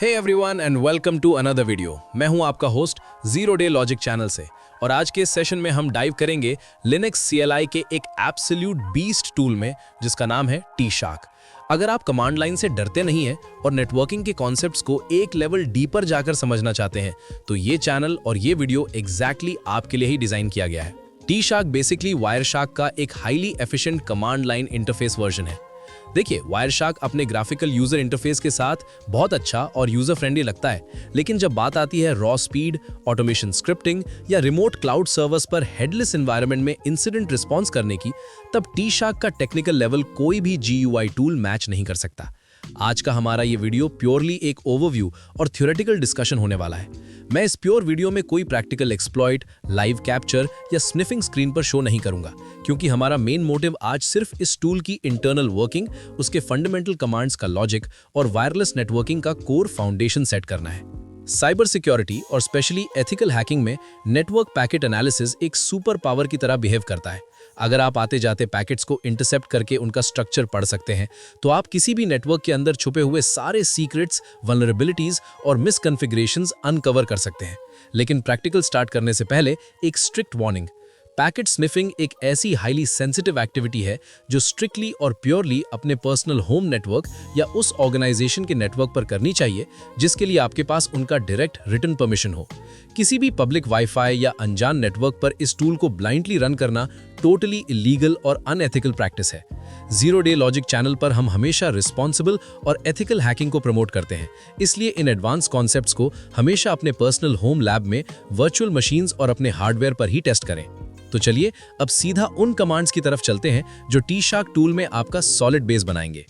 Hey everyone and welcome to another video. मैं हूं आपका host zero day logic channel से और आज के इस सेशन में हम डाइव करेंगे लिनक्स CLI के एक एब्सोल्यूट बीस्ट टूल में जिसका नाम है T-Shark। अगर आप कमांड लाइन से डरते नहीं हैं और नेटवर्किंग के कॉन्सेप्ट्स को एक लेवल डीपर जाकर समझना चाहते हैं तो ये चैनल और ये वीडियो एग्जैक्टली आपके लिए ही डिजाइन किया गया है। T-Shark बेसिकली वायरशार्क का एक highly efficient command line interface version है। देखिए, वायरशार्क अपने ग्राफिकल यूजर इंटरफेस के साथ बहुत अच्छा और यूजर फ्रेंडली लगता है, लेकिन जब बात आती है रॉ स्पीड, ऑटोमेशन स्क्रिप्टिंग या रिमोट क्लाउड सर्वर्स पर हेडलेस एनवायरनमेंट में इंसिडेंट रिस्पॉन्स करने की, तब T-Shark का टेक्निकल लेवल कोई भी GUI टूल मैच नहीं कर सकता। आज का हमारा ये वीडियो प्योरली एक ओवरव्यू और थ्योरेटिकल डिस्कशन होने वाला है। मैं इस प्योर वीडियो में कोई प्रैक्टिकल एक्सप्लॉइट, लाइव कैप्चर या स्निफिंग स्क्रीन पर शो नहीं करूंगा, क्योंकि हमारा मेन मोटिव आज सिर्फ इस टूल की इंटरनल वर्किंग, उसके फंडामेंटल कमांड्स का लॉजिक और वायरलेस नेटवर्किंग का कोर फाउंडेशन सेट करना है। साइबर सिक्योरिटी और स्पेशली एथिकल हैकिंग में नेटवर्क पैकेट एनालिसिस एक सुपर पावर की तरह बिहेव करता है। अगर आप आते जाते पैकेट्स को इंटरसेप्ट करके उनका स्ट्रक्चर पढ़ सकते हैं तो आप किसी भी नेटवर्क के अंदर छुपे हुए सारे सीक्रेट्स, वल्नरेबिलिटीज और मिसकॉन्फ़िगरेशंस अनकवर कर सकते हैं। लेकिन प्रैक्टिकल स्टार्ट करने से पहले एक स्ट्रिक्ट वार्निंग। पैकेट स्निफिंग एक ऐसी हाईली सेंसिटिव एक्टिविटी है जो स्ट्रिक्टली और प्योरली अपने पर्सनल होम नेटवर्क या उस ऑर्गेनाइजेशन के नेटवर्क पर करनी चाहिए जिसके लिए आपके पास उनका डायरेक्ट रिटन परमिशन हो। किसी भी पब्लिक वाईफाई या अनजान नेटवर्क पर इस टूल को ब्लाइंडली रन करना टोटली इलीगल और अनएथिकल प्रैक्टिस है। जीरो डे लॉजिक चैनल पर हम हमेशा रिस्पॉन्सिबल और एथिकल हैकिंग को प्रमोट करते हैं, इसलिए इन एडवांस कॉन्सेप्ट्स को हमेशा अपने पर्सनल होम लैब में, वर्चुअल मशीन्स और अपने हार्डवेयर पर ही टेस्ट करें। तो चलिए अब सीधा उन कमांड्स की तरफ चलते हैं जो T-Shark टूल में आपका सॉलिड बेस बनाएंगे।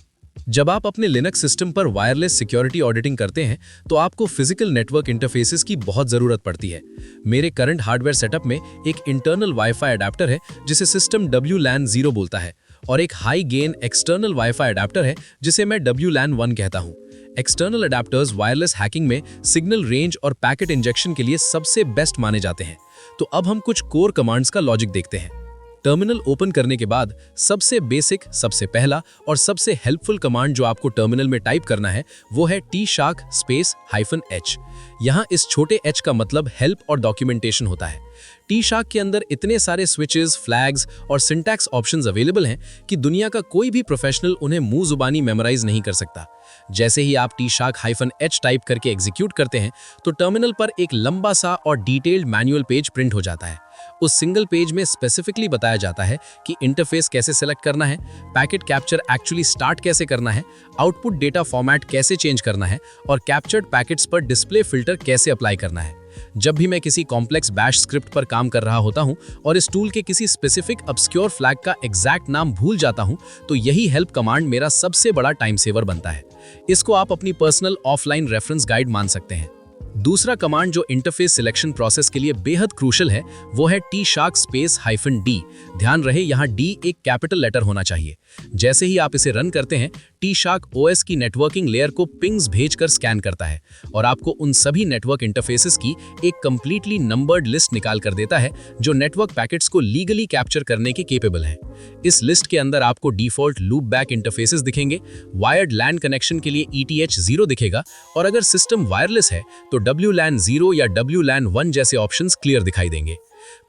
जब आप अपने लिनक्स सिस्टम पर वायरलेस सिक्योरिटी ऑडिटिंग करते हैं तो आपको फिजिकल नेटवर्क इंटरफेसेस की बहुत जरूरत पड़ती है। मेरे करंट हार्डवेयर सेटअप में एक इंटरनल वाईफाई अडेप्टर है जिसे सिस्टम WLAN 0 बोलता है और एक high gain external wifi adapter है जिसे मैं WLAN 1 कहता हूँ। एक्सटर्नल अडेप्टर्स वायरलेस हैकिंग में सिग्नल रेंज और पैकेट इंजेक्शन के लिए सबसे बेस्ट माने जाते हैं। तो अब हम कुछ कोर कमांड्स का लॉजिक देखते हैं। टर्मिनल ओपन करने के बाद सबसे बेसिक, सबसे पहला और सबसे हेल्पफुल कमांड जो आपको टर्मिनल में टाइप करना है वो है T-Shark -H। यहाँ इस छोटे h का मतलब हेल्प और डॉक्यूमेंटेशन होता है। T-Shark के अंदर इतने सारे स्विचेस, फ्लैग्स और सिंटैक्स ऑप्शंस अवेलेबल हैं कि दुनिया का कोई भी प्रोफेशनल उन्हें मुंह जुबानी मेमोराइज नहीं कर सकता। जैसे ही आप T-Shark -H टाइप करके एग्जीक्यूट करते हैं तो टर्मिनल पर एक लंबा सा और डिटेल्ड मैनुअल पेज प्रिंट हो जाता है। उस सिंगल पेज में स्पेसिफिकली बताया जाता है कि इंटरफेस कैसे सेलेक्ट करना है, पैकेट कैप्चर एक्चुअली स्टार्ट कैसे करना है, आउटपुट डेटा फॉर्मेट कैसे चेंज करना है और कैप्चर्ड पैकेट्स पर डिस्प्ले फिल्टर कैसे अप्लाई करना है। जब भी मैं किसी कॉम्प्लेक्स बैश स्क्रिप्ट पर काम कर रहा होता हूं और इस टूल के किसी स्पेसिफिक ऑब्स्क्योर फ्लैग का एग्जैक्ट नाम भूल जाता हूं तो यही हेल्प कमांड मेरा सबसे बड़ा टाइम सेवर बनता है। इसको आप अपनी पर्सनल ऑफलाइन रेफरेंस गाइड मान सकते हैं। दूसरा कमांड जो इंटरफेस सिलेक्शन प्रोसेस के लिए बेहद क्रूशल है वो है T-Shark -D। ध्यान रहे यहाँ D एक कैपिटल लेटर होना चाहिए। जैसे ही आप इसे रन करते हैं T-Shark OS की नेटवर्किंग लेयर को पिंग्स भेजकर स्कैन करता है और आपको उन सभी नेटवर्क इंटरफेसेस की एक कंप्लीटली नंबर्ड लिस्ट निकाल कर देता है जो नेटवर्क पैकेट्स को लीगली कैप्चर करने के केपेबल हैं। इस लिस्ट के अंदर आपको डिफॉल्ट लूप बैक इंटरफेसेस दिखेंगे, वायर्ड लैन कनेक्शन के लिए ETH 0 दिखेगा और अगर सिस्टम वायरलेस है तो WLAN 0 या WLAN 1 जैसे ऑप्शंस क्लियर दिखाई देंगे।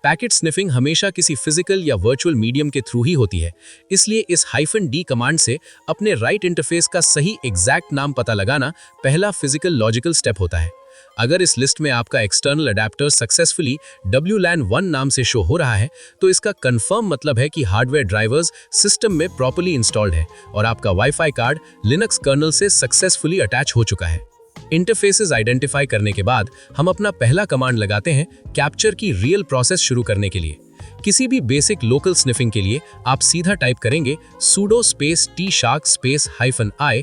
पैकेट स्निफिंग हमेशा किसी फिजिकल या वर्चुअल मीडियम के थ्रू ही होती है, इसलिए इस -D कमांड से अपने राइट इंटरफेस का सही एग्जैक्ट नाम पता लगाना पहला फिजिकल लॉजिकल स्टेप होता है। अगर इस लिस्ट में आपका एक्सटर्नल अडेप्टर सक्सेसफुली WLAN 1 नाम से शो हो रहा है तो इसका कंफर्म मतलब है कि हार्डवेयर ड्राइवर्स सिस्टम में प्रॉपर्ली इंस्टॉल्ड है और आपका वाईफाई कार्ड लिनक्स कर्नल से सक्सेसफुली अटैच हो चुका है। इंटरफेसेस आइडेंटिफाई करने के बाद हम अपना पहला कमांड लगाते हैं कैप्चर की रियल प्रोसेस शुरू करने के लिए। किसी भी बेसिक लोकल स्निफिंग के लिए आप सीधा टाइप करेंगे sudo T-Shark -I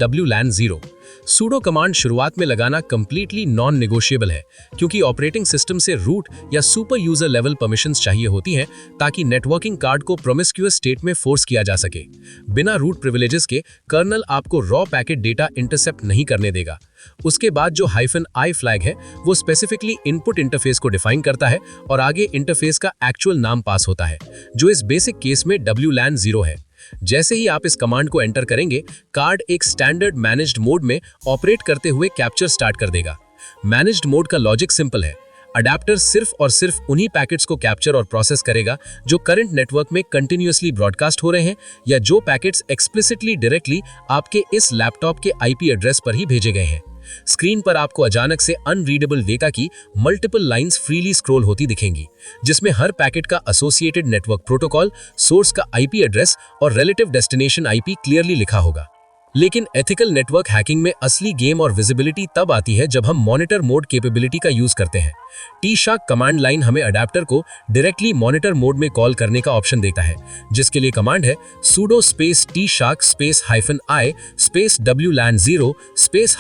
WLAN 0। Sudo command शुरुआत में लगाना कंप्लीटली नॉन नेगोशिएबल है क्योंकि ऑपरेटिंग सिस्टम से रूट या सुपर यूजर लेवल परमिशंस चाहिए होती हैं ताकि नेटवर्किंग कार्ड को प्रोमिस्क्यूअस स्टेट में फोर्स किया जा सके। बिना रूट प्रिविलेजेस के कर्नल आपको रॉ पैकेट डेटा इंटरसेप्ट नहीं करने देगा। उसके बाद जो -I फ्लैग है वो स्पेसिफिकली इनपुट इंटरफेस को डिफाइन करता है और आगे इंटरफेस का एक्चुअल नाम पास होता है जो इस बेसिक केस में WLAN 0 है। जैसे ही आप इस कमांड को एंटर करेंगे, कार्ड एक स्टैंडर्ड मैनेज्ड मोड में ऑपरेट करते हुए कैप्चर स्टार्ट कर देगा। मैनेज्ड मोड का लॉजिक सिंपल है। अडेप्टर सिर्फ और सिर्फ उन्हीं पैकेट्स को कैप्चर और प्रोसेस करेगा जो करंट नेटवर्क में कंटिन्यूअसली ब्रॉडकास्ट हो रहे हैं या जो पैकेट्स एक्सप्लिसिटली डायरेक्टली आपके इस लैपटॉप के आईपी एड्रेस पर ही भेजे गए हैं। स्क्रीन पर आपको अचानक से अनरीडेबल डेटा की मल्टीपल लाइंस फ्रीली स्क्रॉल होती दिखेंगी, जिसमें हर पैकेट का एसोसिएटेड नेटवर्क प्रोटोकॉल, सोर्स का आईपी एड्रेस और रिलेटिव डेस्टिनेशन आईपी क्लियरली लिखा होगा। लेकिन एथिकल नेटवर्क हैकिंग में असली गेम और विजिबिलिटी तब आती है जब हम मॉनिटर मोड कैपेबिलिटी का यूज करते हैं। टी-शार्क कमांड लाइन हमें अडेप्टर को डायरेक्टली मॉनिटर मोड में कॉल करने का ऑप्शन देता है, जिसके लिए कमांड है sudo space T-shark space -i space WLAN 0 space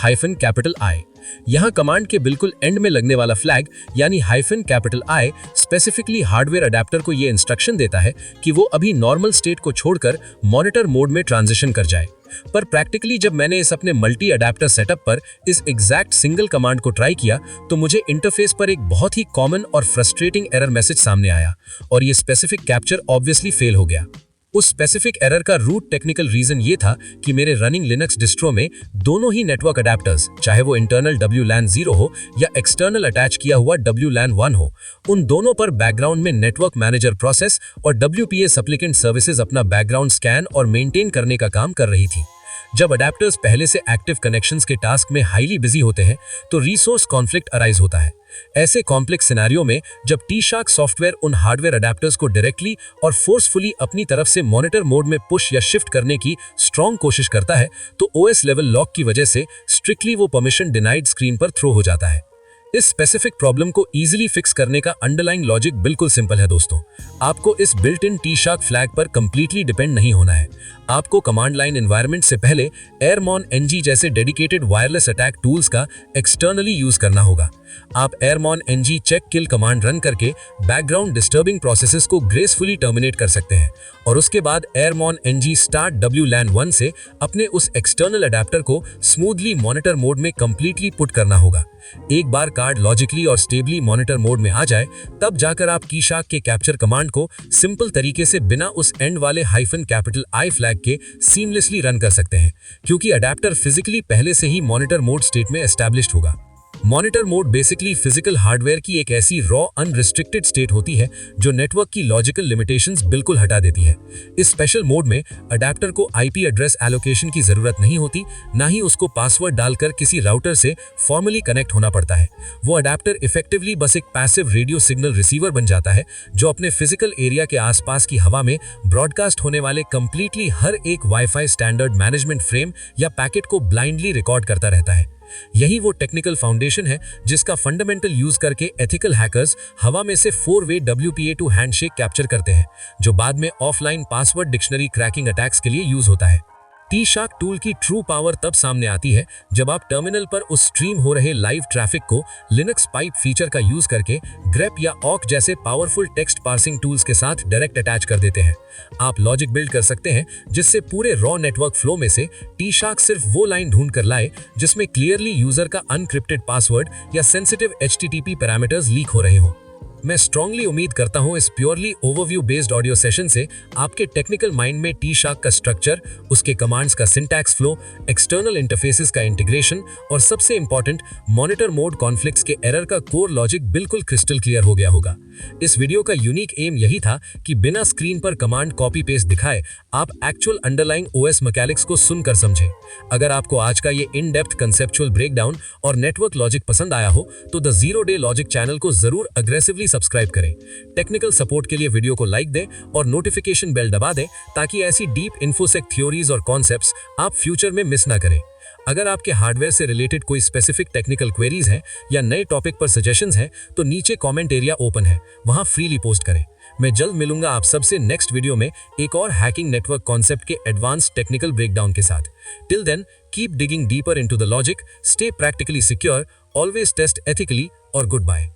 -I। यहाँ कमांड के बिल्कुल एंड में लगने वाला फ्लैग यानी -I स्पेसिफिकली हार्डवेयर अडेप्टर को ये इंस्ट्रक्शन देता है कि वो अभी नॉर्मल स्टेट को छोड़कर मॉनिटर मोड में ट्रांजिशन कर जाए। पर प्रैक्टिकली जब मैंने इस अपने मल्टी अडेप्टर सेटअप पर इस एग्जैक्ट सिंगल कमांड को ट्राई किया तो मुझे इंटरफेस पर एक बहुत ही कॉमन और फ्रस्ट्रेटिंग एरर मैसेज सामने आया और ये स्पेसिफिक कैप्चर ऑब्वियसली फेल हो गया। उस स्पेसिफिक एरर का रूट टेक्निकल रीजन ये था कि मेरे रनिंग लिनक्स डिस्ट्रो में दोनों ही नेटवर्क अडेप्टर्स, चाहे वो इंटरनल WLAN 0 हो या एक्सटर्नल अटैच किया हुआ WLAN 1 हो, उन दोनों पर बैकग्राउंड में नेटवर्क मैनेजर प्रोसेस और WPA सप्लीकेंट सर्विसेज अपना बैकग्राउंड स्कैन और मेंटेन करने का काम कर रही थी। जब अडेप्टर्स पहले से एक्टिव कनेक्शंस के टास्क में हाईली बिजी होते हैं तो रिसोर्स कॉन्फ्लिक्ट अराइज होता है। ऐसे कॉम्प्लेक्स सिनेरियो में जब टी-शार्क सॉफ्टवेयर उन हार्डवेयर अडेप्टर्स को डायरेक्टली और फोर्सफुली अपनी तरफ से मॉनिटर मोड में पुश या शिफ्ट करने की स्ट्रॉन्ग कोशिश करता है तो OS लेवल लॉक की वजह से स्ट्रिक्टली वो परमिशन डिनाइड स्क्रीन पर थ्रो हो जाता है। इस स्पेसिफिक प्रॉब्लम को इजीली फिक्स करने का अंडरलाइंग लॉजिक बिल्कुल सिंपल है दोस्तों। आपको इस बिल्ट इन टी-शार्क फ्लैग पर कंप्लीटली डिपेंड नहीं होना है। आपको कमांड लाइन एनवायरनमेंट से पहले एयरमॉन NG जैसे डेडिकेटेड वायरलेस अटैक टूल्स का एक्सटर्नली यूज करना होगा। आप एयरमॉन NG चेक किल कमांड रन करके बैकग्राउंड डिस्टर्बिंग प्रोसेसेस को ग्रेसफुली टर्मिनेट कर सकते हैं और उसके बाद एयरमॉन NG स्टार्ट WLAN 1 से अपने उस एक्सटर्नल अडेप्टर को स्मूथली मॉनिटर मोड में कंप्लीटली पुट करना होगा। एक बार कार्ड लॉजिकली और स्टेबली मॉनिटर मोड में आ जाए तब जाकर आप टी-शार्क के कैप्चर कमांड को सिंपल तरीके से बिना उस एंड वाले -I फ्लैग के सीमलेसली रन कर सकते हैं, क्योंकि अडेप्टर फिजिकली पहले से ही मॉनिटर मोड स्टेट में एस्टैब्लिश्ड होगा। Monitor mode basically physical hardware की एक ऐसी रॉ अनरिस्ट्रिक्टेड स्टेट होती है जो नेटवर्क की लॉजिकल लिमिटेशंस बिल्कुल हटा देती है। इस स्पेशल मोड में अडेप्टर को आईपी एड्रेस एलोकेशन की जरूरत नहीं होती, ना ही उसको पासवर्ड डालकर किसी राउटर से फॉर्मली कनेक्ट होना पड़ता है। वो अडेप्टर इफेक्टिवली बस एक पैसिव रेडियो सिग्नल रिसीवर बन जाता है जो अपने फिजिकल एरिया के आसपास की हवा में ब्रॉडकास्ट होने वाले कंप्लीटली हर एक वाईफाई स्टैंडर्ड मैनेजमेंट फ्रेम या पैकेट को ब्लाइंडली रिकॉर्ड करता रहता है। यही वो टेक्निकल फाउंडेशन है जिसका फंडामेंटल यूज करके एथिकल हैकर्स हवा में से 4-वे WPA2 हैंडशेक कैप्चर करते हैं, जो बाद में offline password dictionary cracking attacks के लिए यूज होता है। टी-शार्क टूल की ट्रू पावर तब सामने आती है जब आप टर्मिनल पर उस स्ट्रीम हो रहे लाइव ट्रैफिक को लिनक्स पाइप फीचर का यूज करके ग्रेप या ऑक जैसे पावरफुल टेक्स्ट पार्सिंग टूल्स के साथ डायरेक्ट अटैच कर देते हैं। आप लॉजिक बिल्ड कर सकते हैं जिससे पूरे रॉ नेटवर्क फ्लो में से टी-शार्क सिर्फ वो लाइन ढूंढ कर लाए जिसमें क्लियरली यूजर का अनक्रिप्टेड पासवर्ड या सेंसिटिव HTTP पैरामीटर्स लीक हो रहे हों। मैं स्ट्रांगली उम्मीद करता हूं इस purely overview based audio session से आपके टेक्निकल माइंड में टी-शार्क का स्ट्रक्चर, उसके कमांड्स का सिंटैक्स फ्लो, एक्सटर्नल इंटरफेसेस का इंटीग्रेशन और सबसे इंपॉर्टेंट मॉनिटर मोड कॉन्फ्लिक्ट्स के एरर का कोर लॉजिक बिल्कुल क्रिस्टल क्लियर हो गया होगा। इस वीडियो का यूनिक एम यही था कि बिना स्क्रीन पर कमांड कॉपी पेस्ट दिखाए आप एक्चुअल अंडरलाइंग OS मैकेनिक्स को सुनकर समझें। अगर आपको आज का ये इन डेप्थ कंसेप्चुअल ब्रेकडाउन और नेटवर्क लॉजिक पसंद आया हो तो the zero day logic channel को जरूर अग्रेसिवली सब्सक्राइब करें। टेक्निकल सपोर्ट के लिए वीडियो को लाइक दें और नोटिफिकेशन बेल दबा दें ताकि ऐसी डीप इन्फोसेक थ्योरीज और कॉन्सेप्ट्स आप फ्यूचर में मिस ना करें। अगर आपके हार्डवेयर से रिलेटेड कोई स्पेसिफिक टेक्निकल क्वेरीज हैं या नए टॉपिक पर सजेशंस हैं तो नीचे कमेंट एरिया ओपन है, वहां फ्रीली पोस्ट करें। मैं जल्द मिलूंगा आप सबसे नेक्स्ट वीडियो में एक और हैकिंग नेटवर्क कॉन्सेप्ट के एडवांस टेक्निकल ब्रेकडाउन के साथ। Till then keep digging deeper into the logic, stay practically secure, always test ethically और गुड बाय।